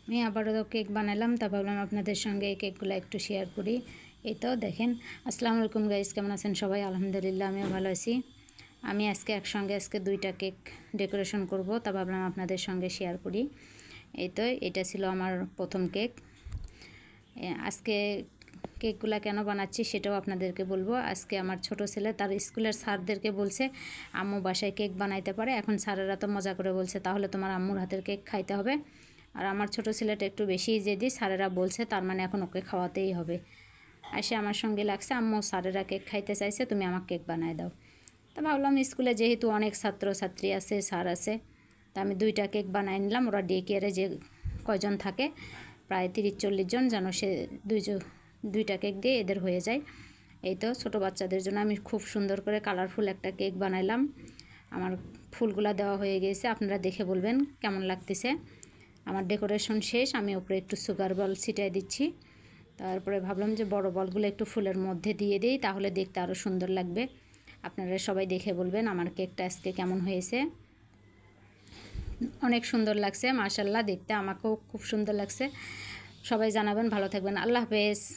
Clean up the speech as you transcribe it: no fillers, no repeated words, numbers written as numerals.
আমি আবারও কেক বানালাম, তা ভাবলাম আপনাদের সঙ্গে এই কেকগুলো একটু শেয়ার করি। এই তো দেখেন। আসসালামু আলাইকুম গাইস, কেমন আছেন সবাই? আলহামদুলিল্লাহ আমিও ভালো আছি। আমি একসঙ্গে 2টা কেক ডেকোরেশন করব, তা ভাবলাম আপনাদের সঙ্গে শেয়ার করি। এই তো এটা ছিল আমার প্রথম কেক। আজকে কেকগুলা কেন বানাচ্ছি সেটাও আপনাদেরকে বলবো। আজকে আমার ছোট ছেলে তার স্কুলের স্যারদেরকে বলছে আম্মু বাসায় কেক বানাইতে পারে। এখন স্যারেরা তো মজা করে বলছে তাহলে তোমার আম্মুর হাতের কেক খাইতে হবে। আর আমার ছোট ছেলেটা একটু বেশি জেদি, স্যারেরা বলছে তার মানে এখন ওকে খাওয়াতেই হবে। আর সে আমার সঙ্গে লাগছে, আম্মু স্যারেরা কেক খাইতে চাইছে, তুমি আমার কেক বানায় দাও। তা ভাবলাম স্কুলে যেহেতু অনেক ছাত্রছাত্রী আছে, স্যার আছে, তা আমি 2টা কেক বানাই নিলাম। ওরা ডে কেয়ারে যে কয়জন থাকে প্রায় 30-40 জন, যেন সে 2টা কেক দিয়ে এদের হয়ে যায়। এই তো ছোটো বাচ্চাদের জন্য আমি খুব সুন্দর করে কালারফুল একটা কেক বানাইলাম। আমার ফুলগুলা দেওয়া হয়ে গেছে, আপনারা দেখে বলবেন কেমন লাগতেছে। আমার ডেকোরেশন শেষ, আমি উপরে একটু সুগার বল ছিটাই দিচ্ছি। তারপরে ভাবলাম যে বড় বলগুলো একটু ফুলের মধ্যে দিয়ে দিই, তাহলে দেখতে আরও সুন্দর লাগবে। আপনারা সবাই দেখে বলবেন আমার কেকটা আজকে কেমন হয়েছে। অনেক সুন্দর লাগছে মাশাআল্লাহ, দেখতে আমাকেও খুব সুন্দর লাগছে। সবাই জানাবেন। ভালো থাকবেন। আল্লাহ হাফেজ।